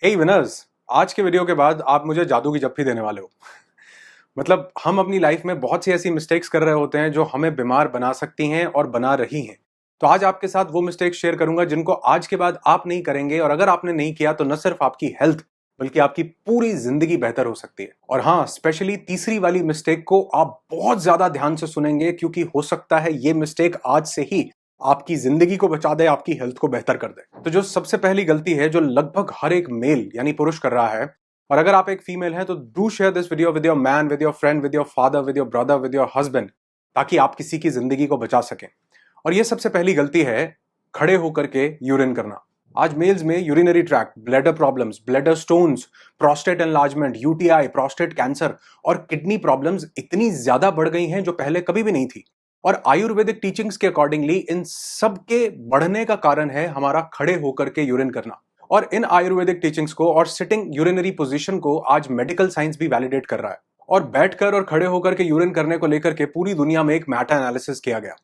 हे winners, आज के video के बाद आप मुझे जादू की जप्फी देने वाले हो। मतलब हम अपनी लाइफ में बहुत सी ऐसी मिस्टेक्स कर रहे होते हैं जो हमें बीमार बना सकती हैं और बना रही हैं। तो आज आपके साथ वो मिस्टेक्स शेयर करूंगा जिनको आज के बाद आप नहीं करेंगे, और अगर आपने नहीं किया तो न सिर्फ आपकी हेल्थ बल्कि आपकी पूरी जिंदगी बेहतर हो सकती है। और हाँ, स्पेशली तीसरी वाली मिस्टेक को आप बहुत ज्यादा ध्यान से सुनेंगे, क्योंकि हो सकता है ये मिस्टेक आज से ही आपकी जिंदगी को बचा दे, आपकी हेल्थ को बेहतर कर दे। तो जो सबसे पहली गलती है जो लगभग हर एक मेल यानी पुरुष कर रहा है, और अगर आप एक फीमेल हैं तो do share this video with your man, with your friend, with your father, with your brother, with your husband, ताकि आप किसी की जिंदगी को बचा सकें। और ये सबसे पहली गलती है खड़े होकर के यूरिन करना। आज मेल्स में urinary tract, bladder problems, bladder stones, prostate enlargement, UTI, prostate cancer और किडनी प्रॉब्लम्स इतनी ज्यादा बढ़ गई हैं जो पहले कभी भी नहीं थी। और आयुर्वेदिक टीचिंग्स के अकॉर्डिंगली इन सब के बढ़ने का कारण है हमारा खड़े होकर के यूरिन करना। और इन आयुर्वेदिक टीचिंग्स को और सिटिंग यूरिनरी पोजीशन को आज मेडिकल साइंस भी वैलिडेट कर रहा है। और बैठकर और खड़े होकर के यूरिन करने को लेकर के पूरी दुनिया में एक मेटा एनालिसिस किया गया,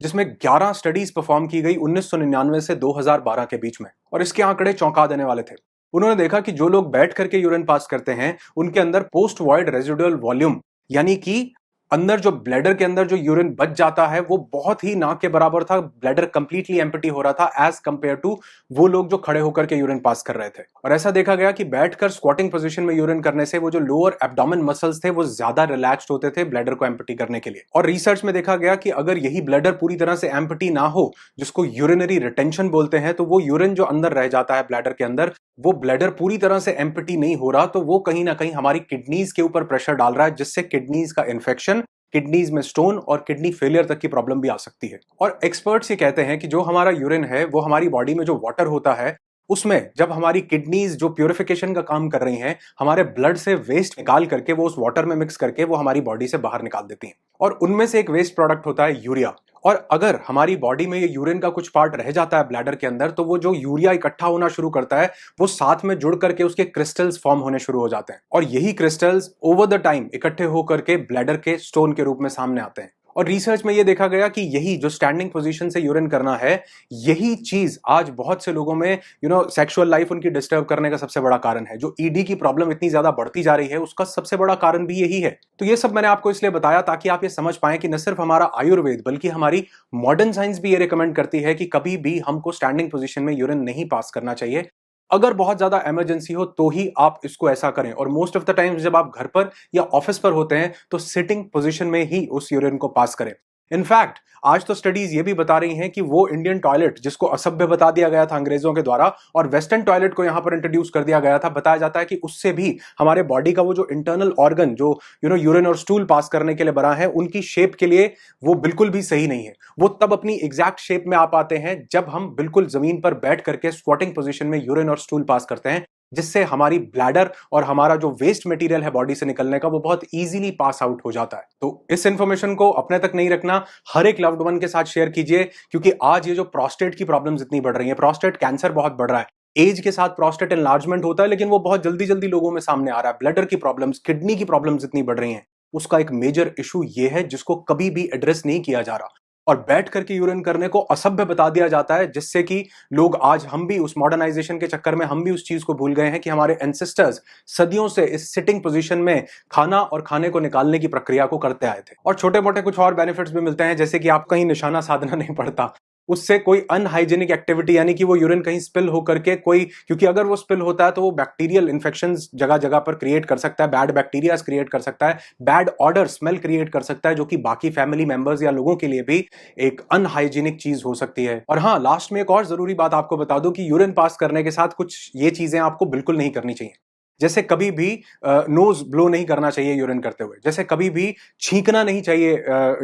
जिसमें 11 स्टडीज परफॉर्म की गई 1999 से 2012 के बीच में। और इसके आंकड़े चौंका देने वाले थे। उन्होंने देखा कि जो लोग बैठ करके यूरिन पास करते हैं उनके अंदर पोस्ट वॉइड रेजिडुअल वॉल्यूम, यानी कि अंदर जो ब्लैडर के अंदर जो यूरिन बच जाता है वो बहुत ही ना के बराबर था। ब्लैडर कंप्लीटली एम्प्टी हो रहा था एज कंपेयर टू वो लोग जो खड़े होकर के यूरिन पास कर रहे थे। और ऐसा देखा गया कि बैठकर स्क्वाटिंग पोजीशन में यूरिन करने से वो जो लोअर एब्डोमेन मसल्स थे वो ज्यादा रिलैक्स्ड होते थे ब्लैडर को एम्प्टी करने के लिए। और रिसर्च में देखा गया कि अगर यही ब्लैडर पूरी तरह से एम्प्टी ना हो, जिसको यूरिनरी रिटेंशन बोलते हैं, तो वो यूरिन जो अंदर रह जाता है ब्लैडर के अंदर, वो ब्लैडर पूरी तरह से एम्प्टी नहीं हो रहा, तो वो कहीं ना कहीं हमारी किडनीज के ऊपर प्रेशर डाल रहा है, जिससे किडनीज का इन्फेक्शन, किडनीज में स्टोन और किडनी फेलियर तक की प्रॉब्लम भी आ सकती है। और एक्सपर्ट्स ये कहते हैं कि जो हमारा यूरिन है वो हमारी बॉडी में जो वाटर होता है उसमें जब हमारी किडनीज जो प्यूरिफिकेशन का काम कर रही हैं, हमारे ब्लड से वेस्ट निकाल करके वो उस वाटर में मिक्स करके वो हमारी बॉडी से बाहर निकाल देती हैं। और उनमें से एक वेस्ट प्रोडक्ट होता है यूरिया। और अगर हमारी बॉडी में ये यूरिन का कुछ पार्ट रह जाता है ब्लैडर के अंदर, तो वो जो यूरिया इकट्ठा होना शुरू करता है वो साथ में जुड़ करके उसके क्रिस्टल्स फॉर्म होने शुरू हो जाते हैं। और यही क्रिस्टल्स ओवर द टाइम इकट्ठे होकर के ब्लैडर के स्टोन के रूप में सामने आते हैं। और रिसर्च में यह देखा गया कि यही जो स्टैंडिंग पोजीशन से यूरिन करना है, यही चीज आज बहुत से लोगों में सेक्सुअल लाइफ उनकी डिस्टर्ब करने का सबसे बड़ा कारण है। जो ईडी की प्रॉब्लम इतनी ज्यादा बढ़ती जा रही है उसका सबसे बड़ा कारण भी यही है। तो ये सब मैंने आपको इसलिए बताया ताकि आप ये समझ पाएं कि न सिर्फ हमारा आयुर्वेद बल्कि हमारी मॉडर्न साइंस भी ये रिकमेंड करती है कि कभी भी हमको स्टैंडिंग पोजीशन में यूरिन नहीं पास करना चाहिए। अगर बहुत ज्यादा इमरजेंसी हो तो ही आप इसको ऐसा करें। और मोस्ट ऑफ द टाइम्स जब आप घर पर या ऑफिस पर होते हैं तो सिटिंग पोजीशन में ही उस यूरिन को पास करें। इनफैक्ट आज तो स्टडीज ये भी बता रही हैं कि वो इंडियन टॉयलेट जिसको असभ्य बता दिया गया था अंग्रेजों के द्वारा, और वेस्टर्न टॉयलेट को यहां पर इंट्रोड्यूस कर दिया गया था, बताया जाता है कि उससे भी हमारे बॉडी का वो जो इंटरनल ऑर्गन जो यूरिन और स्टूल पास करने के लिए बना है, उनकी शेप के लिए वो बिल्कुल भी सही नहीं है। वो तब अपनी एग्जैक्ट शेप में आ पाते हैं जब हम बिल्कुल जमीन पर बैठ करके स्क्वाटिंग पोजीशन में यूरिन और स्टूल पास करते हैं, जिससे हमारी ब्लैडर और हमारा जो वेस्ट मटेरियल है बॉडी से निकलने का वो बहुत इजीली पास आउट हो जाता है। तो इस इंफॉर्मेशन को अपने तक नहीं रखना, हर एक लव्ड वन के साथ शेयर कीजिए, क्योंकि आज ये जो प्रोस्टेट की प्रॉब्लम्स इतनी बढ़ रही है, प्रोस्टेट कैंसर बहुत बढ़ रहा है, एज के साथ प्रोस्टेट एनलार्जमेंट होता है लेकिन वो बहुत जल्दी जल्दी लोगों में सामने आ रहा है, ब्लडर की प्रॉब्लम्स, किडनी की प्रॉब्लम्स इतनी बढ़ रही हैं, उसका एक मेजर इशू ये है जिसको कभी भी एड्रेस नहीं किया जा रहा। और बैठ करके यूरिन करने को असभ्य बता दिया जाता है, जिससे कि लोग आज, हम भी उस मॉडर्नाइजेशन के चक्कर में हम भी उस चीज को भूल गए हैं कि हमारे एंसेस्टर्स सदियों से इस सिटिंग पोजीशन में खाना और खाने को निकालने की प्रक्रिया को करते आए थे। और छोटे मोटे कुछ और बेनिफिट्स भी मिलते हैं, जैसे कि आप कहीं निशाना साधना नहीं पड़ता, उससे कोई अनहाइजीनिक एक्टिविटी यानी कि वो यूरिन कहीं स्पिल होकर के कोई, क्योंकि अगर वो स्पिल होता है तो वो बैक्टीरियल इन्फेक्शंस जगह जगह पर क्रिएट कर सकता है, बैड बैक्टीरियाज क्रिएट कर सकता है, बैड ऑडर स्मेल क्रिएट कर सकता है, जो कि बाकी फैमिली मेंबर्स या लोगों के लिए भी एक अनहाइजीनिक चीज हो सकती है। और हाँ, लास्ट में एक और जरूरी बात आपको बता दूं कि यूरिन पास करने के साथ कुछ ये चीजें आपको बिल्कुल नहीं करनी चाहिए। जैसे कभी भी नोज ब्लो नहीं करना चाहिए यूरिन करते हुए, जैसे कभी भी छींकना नहीं चाहिए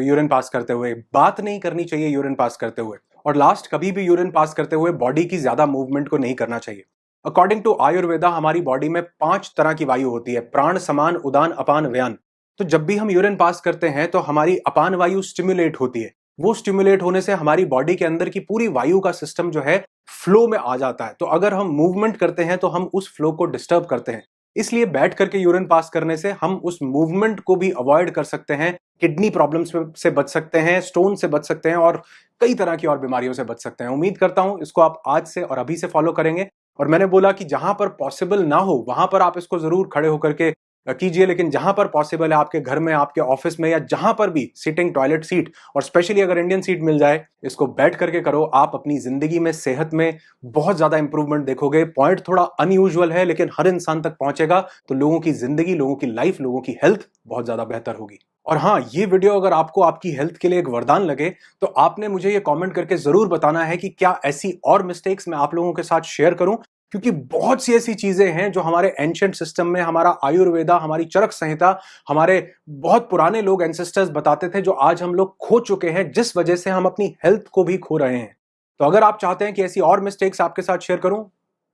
यूरिन पास करते हुए, बात नहीं करनी चाहिए यूरिन पास करते हुए, और लास्ट, कभी भी यूरिन पास करते हुए बॉडी की ज्यादा मूवमेंट को नहीं करना चाहिए। अकॉर्डिंग टू आयुर्वेदा हमारी बॉडी में 5 तरह की वायु होती है: प्राण, समान, उदान, अपान, व्यान। तो जब भी हम यूरिन पास करते हैं तो हमारी अपान वायु स्टिमुलेट होती है। वो स्टिमुलेट होने से हमारी बॉडी के अंदर की पूरी वायु का सिस्टम जो है फ्लो में आ जाता है। तो अगर हम मूवमेंट करते हैं तो हम उस फ्लो को डिस्टर्ब करते हैं। इसलिए बैठ करके यूरिन पास करने से हम उस मूवमेंट को भी अवॉइड कर सकते हैं, किडनी प्रॉब्लम्स से बच सकते हैं, स्टोन से बच सकते हैं और कई तरह की और बीमारियों से बच सकते हैं। उम्मीद करता हूं इसको आप आज से और अभी से फॉलो करेंगे। और मैंने बोला कि जहां पर पॉसिबल ना हो वहां पर आप इसको जरूर खड़े होकर के कीजिए, लेकिन जहां पर पॉसिबल है आपके घर में, आपके ऑफिस में, या जहां पर भी सिटिंग टॉयलेट सीट, और स्पेशली अगर इंडियन सीट मिल जाए, इसको बैठ करके करो। आप अपनी जिंदगी में, सेहत में बहुत ज्यादा इंप्रूवमेंट देखोगे। पॉइंट थोड़ा अनयूजुअल है लेकिन हर इंसान तक पहुंचेगा तो लोगों की जिंदगी, लोगों की लाइफ, लोगों की हेल्थ बहुत ज्यादा बेहतर होगी। और हाँ, ये वीडियो अगर आपको आपकी हेल्थ के लिए एक वरदान लगे तो आपने मुझे ये कमेंट करके जरूर बताना है कि क्या ऐसी और मिस्टेक्स मैं आप लोगों के साथ शेयर करूं, क्योंकि बहुत सी ऐसी चीजें हैं जो हमारे एंशिएंट सिस्टम में, हमारा आयुर्वेदा, हमारी चरक संहिता, हमारे बहुत पुराने लोग, एंसेस्टर्स बताते थे, जो आज हम लोग खो चुके हैं, जिस वजह से हम अपनी हेल्थ को भी खो रहे हैं। तो अगर आप चाहते हैं कि ऐसी और मिस्टेक्स आपके साथ शेयर करूं,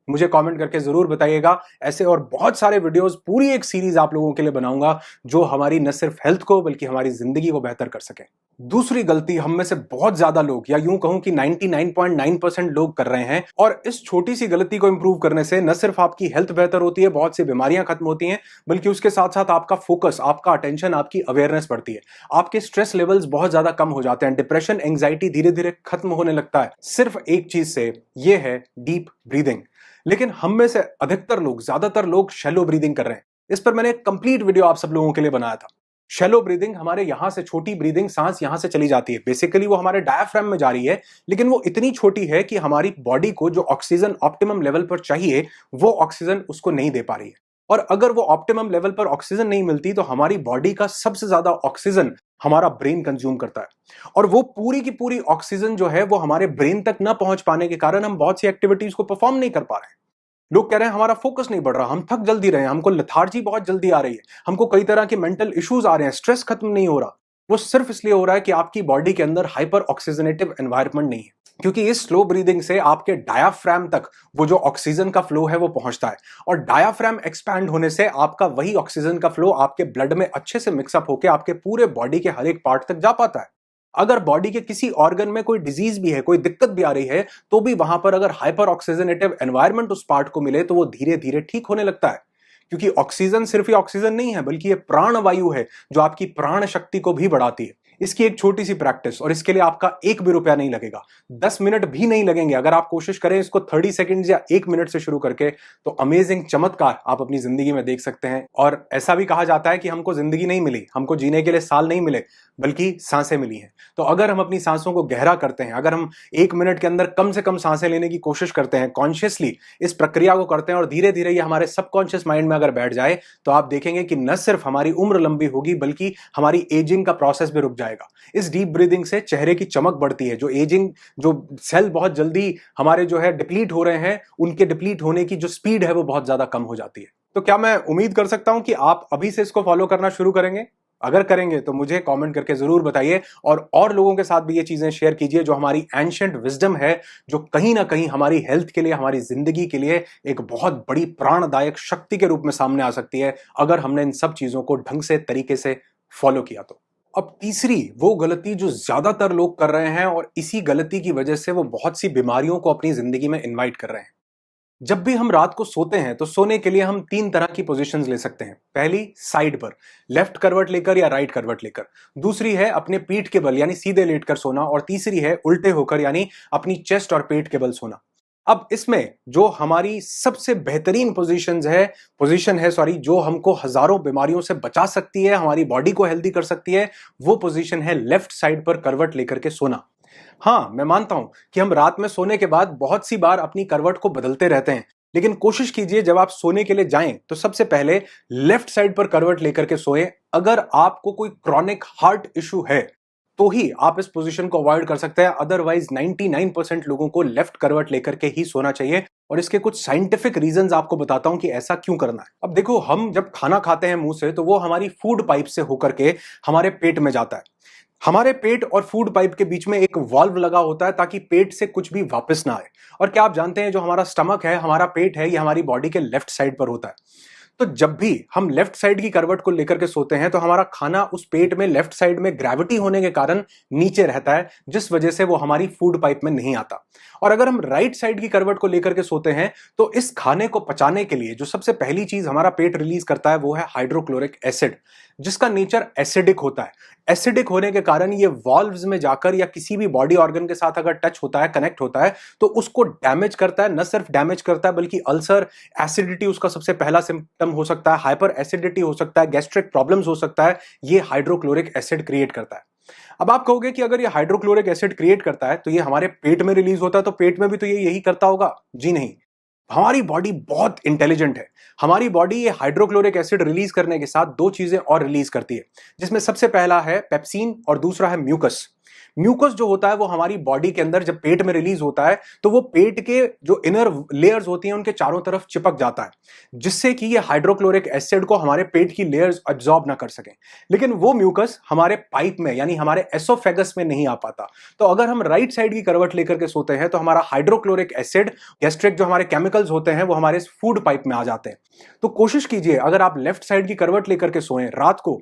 मुझे कमेंट करके जरूर बताइएगा। ऐसे और बहुत सारे वीडियोस, पूरी एक सीरीज आप लोगों के लिए बनाऊंगा जो हमारी न सिर्फ हेल्थ को बल्कि हमारी जिंदगी को बेहतर कर सके। दूसरी गलती हम में से बहुत ज्यादा लोग, या यूं कहूं कि 99.9% लोग कर रहे हैं, और इस छोटी सी गलती को इंप्रूव करने से न सिर्फ आपकी हेल्थ बेहतर होती है, बहुत सी बीमारियां खत्म होती हैं, बल्कि उसके साथ साथ आपका फोकस, आपका अटेंशन, आपकी अवेयरनेस बढ़ती है, आपके स्ट्रेस लेवल्स बहुत ज्यादा कम हो जाते हैं, डिप्रेशन, एंग्जाइटी धीरे धीरे खत्म होने लगता है, सिर्फ एक चीज से, यह है डीप ब्रीदिंग। लेकिन हम में से अधिकतर लोग, ज्यादातर लोग शैलो ब्रीदिंग कर रहे हैं। इस पर मैंने एक कंप्लीट वीडियो आप सब लोगों के लिए बनाया था। शैलो ब्रीदिंग, हमारे यहां से छोटी ब्रीदिंग, सांस यहां से चली जाती है, बेसिकली वो हमारे डायफ्राम में जा रही है, लेकिन वो इतनी छोटी है कि हमारी बॉडी को जो ऑक्सीजन ऑप्टिमम लेवल पर चाहिए, वो ऑक्सीजन उसको नहीं दे पा रही है। और अगर वो ऑप्टिमम लेवल पर ऑक्सीजन नहीं मिलती तो हमारी बॉडी का सबसे ज्यादा ऑक्सीजन हमारा ब्रेन कंज्यूम करता है, और वो पूरी की पूरी ऑक्सीजन जो है वो हमारे ब्रेन तक ना पहुंच पाने के कारण हम बहुत सी एक्टिविटीज को परफॉर्म नहीं कर पा रहे हैं। लोग कह रहे हैं हमारा फोकस नहीं बढ़ रहा, हम थक जल्दी रहे हैं, हमको लेथार्जी बहुत जल्दी आ रही है, हमको कई तरह के मेंटल इश्यूज आ रहे हैं, स्ट्रेस खत्म नहीं हो रहा। वो सिर्फ इसलिए हो रहा है कि आपकी बॉडी के अंदर हाइपर ऑक्सीजनेटिव एनवायरनमेंट नहीं है, क्योंकि इस स्लो ब्रीदिंग से आपके डायाफ्राम तक वो जो ऑक्सीजन का फ्लो है वो पहुंचता है, और डायाफ्राम एक्सपैंड होने से आपका वही ऑक्सीजन का फ्लो आपके ब्लड में अच्छे से मिक्सअप होकर आपके पूरे बॉडी के हर एक पार्ट तक जा पाता है। अगर बॉडी के किसी ऑर्गन में कोई डिजीज भी है, कोई दिक्कत भी आ रही है, तो भी वहां पर अगर हाइपर ऑक्सीजनेटिव एनवायरनमेंट उस पार्ट को मिले तो वो धीरे धीरे ठीक होने लगता है, क्योंकि ऑक्सीजन सिर्फ ही ऑक्सीजन नहीं है, बल्कि ये प्राण वायु है जो आपकी प्राण शक्ति को भी बढ़ाती है। इसकी एक छोटी सी प्रैक्टिस, और इसके लिए आपका एक भी रुपया नहीं लगेगा, 10 मिनट भी नहीं लगेंगे। अगर आप कोशिश करें इसको 30 सेकंड या 1 मिनट से शुरू करके, तो अमेजिंग चमत्कार आप अपनी जिंदगी में देख सकते हैं। और ऐसा भी कहा जाता है कि हमको जिंदगी नहीं मिली, हमको जीने के लिए साल नहीं मिले, बल्कि सांसें मिली हैं। तो अगर हम अपनी सांसों को गहरा करते हैं, अगर हम 1 मिनट के अंदर कम से कम सांसें लेने की कोशिश करते हैं, कॉन्शियसली इस प्रक्रिया को करते हैं, और धीरे धीरे ये हमारे सबकॉन्शियस माइंड में अगर बैठ जाए, तो आप देखेंगे कि न सिर्फ हमारी उम्र लंबी होगी, बल्कि हमारी एजिंग का प्रोसेस भी रुक जाएगा। इस डीप ब्रीदिंग से चेहरे की चमक बढ़ती है, जो एजिंग, जो सेल बहुत जल्दी हमारे जो है डिप्लीट हो रहे हैं, उनके डिप्लीट होने की जो स्पीड है वो बहुत ज्यादा कम हो जाती है। तो क्या मैं उम्मीद कर सकता हूं कि आप अभी से इसको फॉलो करना शुरू करेंगे? अगर करेंगे तो मुझे कमेंट करके जरूर बताइए, और लोगों के साथ भी ये चीजें शेयर कीजिए जो हमारी एंशिएंट विजडम है, जो कहीं ना कहीं हमारी हेल्थ के लिए, हमारी जिंदगी के लिए एक बहुत बड़ी प्राणदायक शक्ति के रूप में सामने आ सकती है, अगर हमने इन सब चीजों को ढंग से, तरीके से फॉलो किया तो। अब तीसरी वो गलती जो ज्यादातर लोग कर रहे हैं, और इसी गलती की वजह से वो बहुत सी बीमारियों को अपनी जिंदगी में इनवाइट कर रहे हैं। जब भी हम रात को सोते हैं तो सोने के लिए हम 3 तरह की पोजीशंस ले सकते हैं। पहली, साइड पर, लेफ्ट करवट लेकर या राइट करवट लेकर। दूसरी है अपने पीठ के बल, यानी सीधे लेटकर सोना। और तीसरी है उल्टे होकर, यानी अपनी चेस्ट और पेट के बल सोना। अब इसमें जो हमारी सबसे बेहतरीन पोजीशन है, जो हमको हजारों बीमारियों से बचा सकती है, हमारी बॉडी को हेल्दी कर सकती है, वो पोजीशन है लेफ्ट साइड पर करवट लेकर के सोना। हाँ, मैं मानता हूं कि हम रात में सोने के बाद बहुत सी बार अपनी करवट को बदलते रहते हैं, लेकिन कोशिश कीजिए जब आप सोने के लिए जाएं तो सबसे पहले लेफ्ट साइड पर करवट लेकर के सोएं। अगर आपको कोई क्रॉनिक हार्ट इशू है तो ही आप इस पोजीशन को अवॉइड कर सकते हैं, अदरवाइज 99% लोगों को लेफ्ट करवट लेकर के ही सोना चाहिए। और इसके कुछ साइंटिफिक रीजंस आपको बताता हूं कि ऐसा क्यों करना है। अब देखो, हम जब खाना खाते हैं मुंह से, तो वो हमारी फूड पाइप से होकर के हमारे पेट में जाता है। हमारे पेट और फूड पाइप के बीच में एक वाल्व लगा होता है ताकि पेट से कुछ भी वापस ना आए। और क्या आप जानते हैं, जो हमारा स्टमक है, हमारा पेट है, ये हमारी बॉडी के लेफ्ट साइड पर होता है। तो जब भी हम लेफ्ट साइड की करवट को लेकर के सोते हैं तो हमारा खाना उस पेट में लेफ्ट साइड में ग्रेविटी होने के कारण नीचे रहता है, जिस वजह से वो हमारी फूड पाइप में नहीं आता। और अगर हम राइट साइड की करवट को लेकर के सोते हैं तो इस खाने को पचाने के लिए जो सबसे पहली चीज हमारा पेट रिलीज करता है वो है हाइड्रोक्लोरिक एसिड, जिसका नेचर एसिडिक होता है। एसिडिक होने के कारण ये वॉल्व्स में जाकर या किसी भी बॉडी ऑर्गन के साथ अगर टच होता है, कनेक्ट होता है, तो उसको डैमेज करता है। न सिर्फ डैमेज करता है बल्कि अल्सर, एसिडिटी उसका सबसे पहला सिम्टम हो सकता है, हाइपर एसिडिटी हो सकता है, गैस्ट्रिक प्रॉब्लम्स हो सकता है। ये हाइड्रोक्लोरिक एसिड क्रिएट करता है। अब आप कहोगे कि अगर ये हाइड्रोक्लोरिक एसिड क्रिएट करता है तो ये हमारे पेट में रिलीज होता है, तो पेट में भी तो ये यही करता होगा? जी नहीं। हमारी बॉडी बहुत इंटेलिजेंट है। हमारी बॉडी ये हाइड्रोक्लोरिक एसिड रिलीज करने के साथ दो चीजें और रिलीज करती है, जिसमें सबसे पहला है पेप्सिन और दूसरा है म्यूकस। म्यूकस जो होता है वो हमारी बॉडी के अंदर जब पेट में रिलीज होता है तो वो पेट के जो इनर लेयर्स होती हैं उनके चारों तरफ चिपक जाता है, जिससे कि ये हाइड्रोक्लोरिक एसिड को हमारे पेट की लेयर्स अब्सॉर्ब ना कर सकें। लेकिन वो म्यूकस हमारे पाइप में यानी हमारे एसोफेगस में नहीं आ पाता। तो अगर हम राइट साइड की करवट लेकर के सोते हैं तो हमारा हाइड्रोक्लोरिक एसिड, गैस्ट्रिक जो हमारे केमिकल्स होते हैं वो हमारे फूड पाइप में आ जाते हैं। तो कोशिश कीजिए अगर आप लेफ्ट साइड की करवट लेकर के सोएं रात को,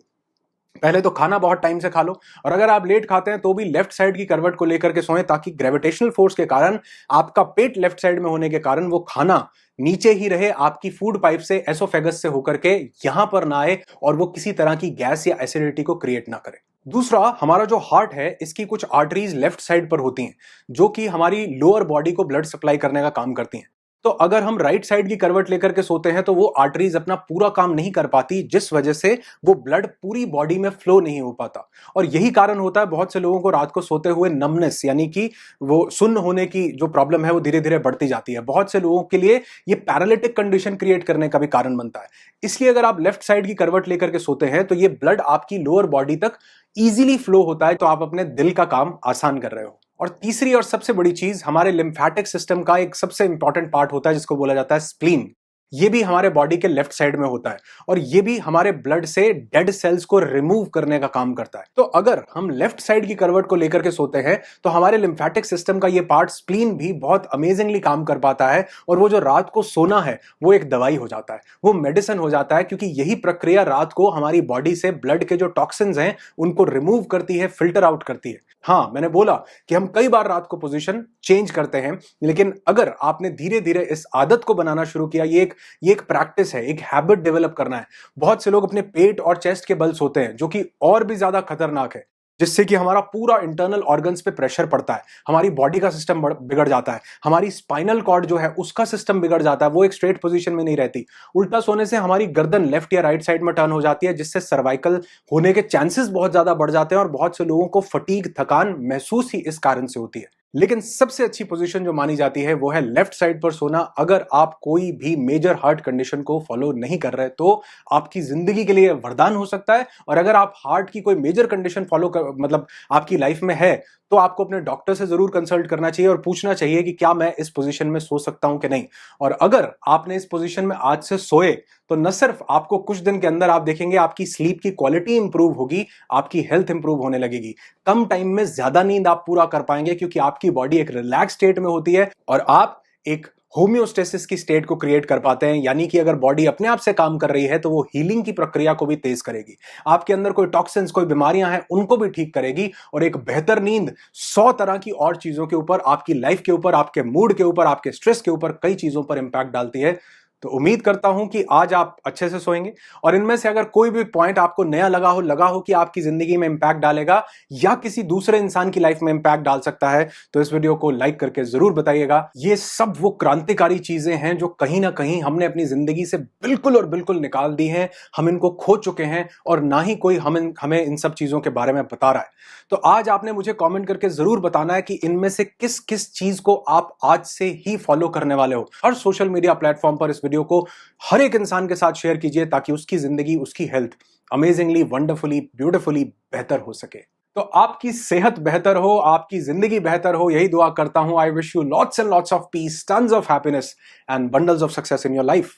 पहले तो खाना बहुत टाइम से खा लो, और अगर आप लेट खाते हैं तो भी लेफ्ट साइड की करवट को लेकर के सोएं, ताकि ग्रेविटेशनल फोर्स के कारण आपका पेट लेफ्ट साइड में होने के कारण वो खाना नीचे ही रहे, आपकी फूड पाइप से, एसोफेगस से होकर के यहां पर ना आए और वो किसी तरह की गैस या एसिडिटी को क्रिएट ना करे। दूसरा, हमारा जो हार्ट है इसकी कुछ आर्टरीज लेफ्ट साइड पर होती हैं जो कि हमारी लोअर बॉडी को ब्लड सप्लाई करने का काम करती हैं। तो अगर हम राइट साइड की करवट लेकर के सोते हैं तो वो आर्टरीज अपना पूरा काम नहीं कर पाती, जिस वजह से वो ब्लड पूरी बॉडी में फ्लो नहीं हो पाता। और यही कारण होता है बहुत से लोगों को रात को सोते हुए नमनेस यानी कि वो सुन्न होने की जो प्रॉब्लम है वो धीरे धीरे बढ़ती जाती है। बहुत से लोगों के लिए ये पैरालिटिक कंडीशन क्रिएट करने का भी कारण बनता है। इसलिए अगर आप लेफ्ट साइड की करवट लेकर के सोते हैं तो ये ब्लड आपकी लोअर बॉडी तक इजीली फ्लो होता है, तो आप अपने दिल का काम आसान कर रहे हो। और तीसरी और सबसे बड़ी चीज, हमारे लिम्फेटिक सिस्टम का एक सबसे इंपॉर्टेंट पार्ट होता है जिसको बोला जाता है स्प्लीन। ये भी हमारे बॉडी के लेफ्ट साइड में होता है और ये भी हमारे ब्लड से डेड सेल्स को रिमूव करने का काम करता है। तो अगर हम लेफ्ट साइड की करवट को लेकर के सोते हैं तो हमारे लिम्फेटिक सिस्टम का ये पार्ट स्प्लीन भी बहुत अमेजिंगली काम कर पाता है, और वो जो रात को सोना है वो एक दवाई हो जाता है, वो मेडिसिन हो जाता है, क्योंकि यही प्रक्रिया रात को हमारी बॉडी से ब्लड के जो टॉक्सिन्स हैं उनको रिमूव करती है, फिल्टर आउट करती है। हाँ, मैंने बोला कि हम कई बार रात को पोजीशन चेंज करते हैं, लेकिन अगर आपने धीरे धीरे इस आदत को बनाना शुरू किया, ये एक प्रैक्टिस है, एक हैबिट डेवलप करना है। बहुत से लोग अपने पेट और चेस्ट के बल सोते हैं, जो कि और भी ज्यादा खतरनाक है, जिससे कि हमारा पूरा इंटरनल ऑर्गन्स पे प्रेशर पड़ता है, हमारी बॉडी का सिस्टम बिगड़ जाता है, हमारी स्पाइनल कॉर्ड जो है उसका सिस्टम बिगड़ जाता है, वो एक स्ट्रेट पोजीशन में नहीं रहती। उल्टा सोने से हमारी गर्दन लेफ्ट या राइट साइड में टर्न हो जाती है, जिससे सर्वाइकल होने के चांसेस बहुत ज्यादा बढ़ जाते हैं और बहुत से लोगों को फटीग, थकान महसूस ही इस कारण से होती है। लेकिन सबसे अच्छी पोजीशन जो मानी जाती है वो है लेफ्ट साइड पर सोना। अगर आप कोई भी मेजर हार्ट कंडीशन को फॉलो नहीं कर रहे तो आपकी जिंदगी के लिए वरदान हो सकता है, और अगर आप हार्ट की कोई मेजर कंडीशन फॉलो कर मतलब आपकी लाइफ में है तो आपको अपने डॉक्टर से जरूर कंसल्ट करना चाहिए और पूछना चाहिए कि क्या मैं इस पोजीशन में सो सकता हूं कि नहीं। और अगर आपने इस पोजीशन में आज से सोए तो न सिर्फ आपको कुछ दिन के अंदर आप देखेंगे आपकी स्लीप की क्वालिटी इंप्रूव होगी, आपकी हेल्थ इंप्रूव होने लगेगी, कम टाइम में ज्यादा नींद आप पूरा कर पाएंगे, क्योंकि आपकी बॉडी एक रिलैक्स स्टेट में होती है और आप एक होम्योस्टेसिस की स्टेट को क्रिएट कर पाते हैं। यानी कि अगर बॉडी अपने आप से काम कर रही है तो वो हीलिंग की प्रक्रिया को भी तेज करेगी, आपके अंदर कोई टॉक्सिन्स, कोई बीमारियां हैं उनको भी ठीक करेगी, और एक बेहतर नींद 100 तरह की और चीजों के ऊपर, आपकी लाइफ के ऊपर, आपके मूड के ऊपर, आपके स्ट्रेस के ऊपर, कई चीजों पर इंपैक्ट डालती है। तो उम्मीद करता हूं कि आज आप अच्छे से सोएंगे, और इनमें से अगर कोई भी पॉइंट आपको नया लगा हो कि आपकी जिंदगी में इंपैक्ट डालेगा या किसी दूसरे इंसान की लाइफ में इंपैक्ट डाल सकता है, तो इस वीडियो को लाइक करके जरूर बताइएगा। ये सब वो क्रांतिकारी चीजें हैं जो कहीं ना कहीं हमने अपनी जिंदगी से बिल्कुल और बिल्कुल निकाल दी हैं, हम इनको खो चुके हैं और ना ही कोई हमें इन सब चीजों के बारे में बता रहा है। तो आज आपने मुझे कमेंट करके जरूर बताना है कि इनमें से किस किस चीज को आप आज से ही फॉलो करने वाले हो। हर सोशल मीडिया प्लेटफॉर्म पर इस वीडियो को हर एक इंसान के साथ शेयर कीजिए, ताकि उसकी जिंदगी, उसकी हेल्थ अमेजिंगली, वंडरफुली, ब्यूटीफुली बेहतर हो सके। तो आपकी सेहत बेहतर हो, आपकी जिंदगी बेहतर हो, यही दुआ करता हूं। I wish you lots and lots of peace, tons of happiness and bundles of success in your life.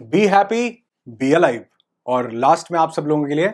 Be happy, be alive. और लास्ट में आप सब लोगों के लिए